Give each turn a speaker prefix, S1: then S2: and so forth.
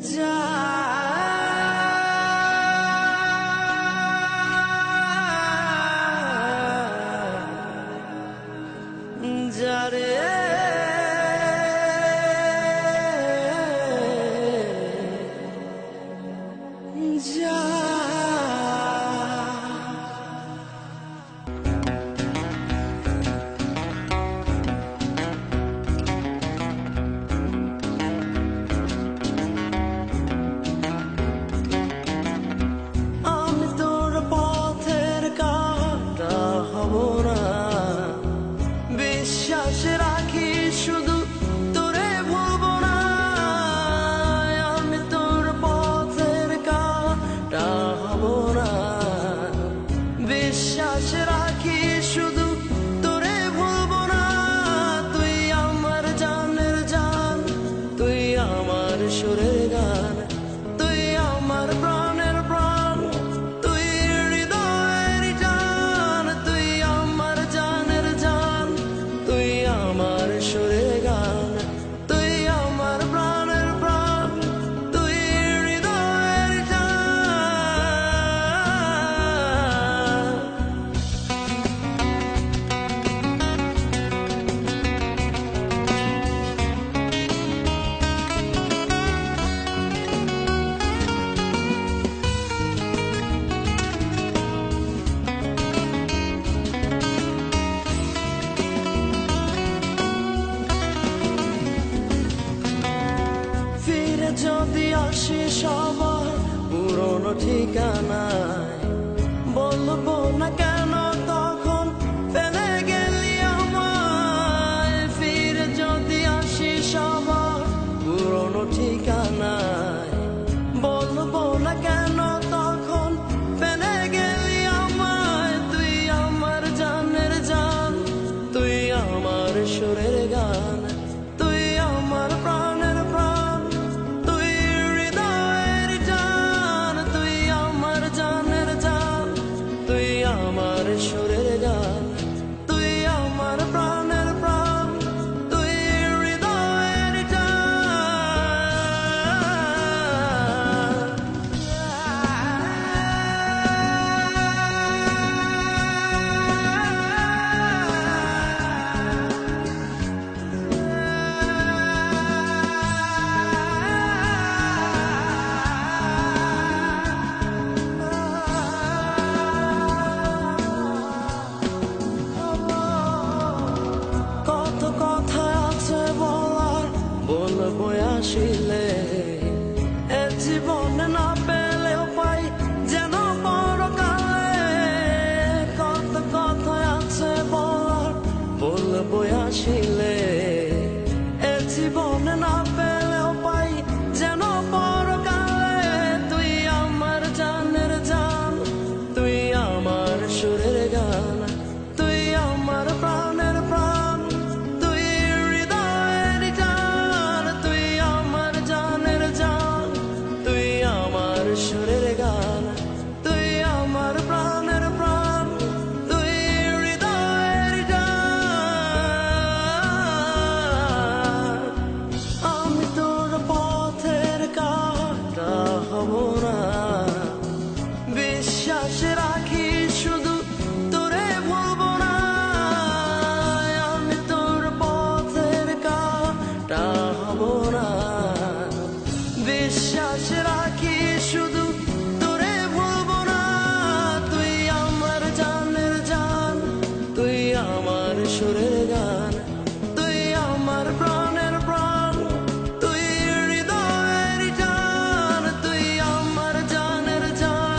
S1: যা যারে যা বিশ্বাস রাখি শুধু তোরে ভুলবো না আমি তোর পথের কাঁটা হব না বিশ্বাস রাখি শুধু তোরে ভুলবো না তুই আমার জানের জান তুই আমার সুরের গান তুই আমার প্রাণের প্রাণ তুই হৃদয়ের জান তুই আমার জানের জান তুই আমার সুরের গান তুই আমার প্রাণের প্রাণ তুই হৃদয়ের জান ফিরে যদি আসি সবার পুরনো ঠিকানায় বলবো না কেন তখন ফেলে গেলি আমায় ফিরে যদি আসি সবার পুরনো ঠিকানায় বলবো না কেন তখন ফেলে গেলি আমায় তুই আমার জানের জান তুই আমার সুরের গান তুই আমার প্রাণের প্রাণ তুই হৃদয়ের জান তুই আমার জানের জান তুই আমার সুরের গান তুই আমার প্রাণের প্রাণ তুই হৃদয়ের কত কথা আছে বলার বলবো আসিলে এ জীবনে না পেলেও পাই যেন পরকালে কত কথা আছে বলার বলবো আসিলে এ জীবনে না পেলেও পাই যেন পরকালে তুই আমার জানের জান তুই আমার সুরের গান তুই আমার প্রাণের প্রাণ তুই হৃদয়ের জান তুই আমার জানের জান তুই আমার সুরের গান তুই আমার প্রাণের প্রাণ তুই হৃদয়ের জান আমি তোর পথের কাঁটা হব না বিশ্বাস রাখি শুধু তোরে ভুলবো না আমি তোর পথের কাঁটা হব না বিশ্বাস রাখি শুধু তোরে ভুলবো না তুই আমার জানের জান তুই আমার সুরে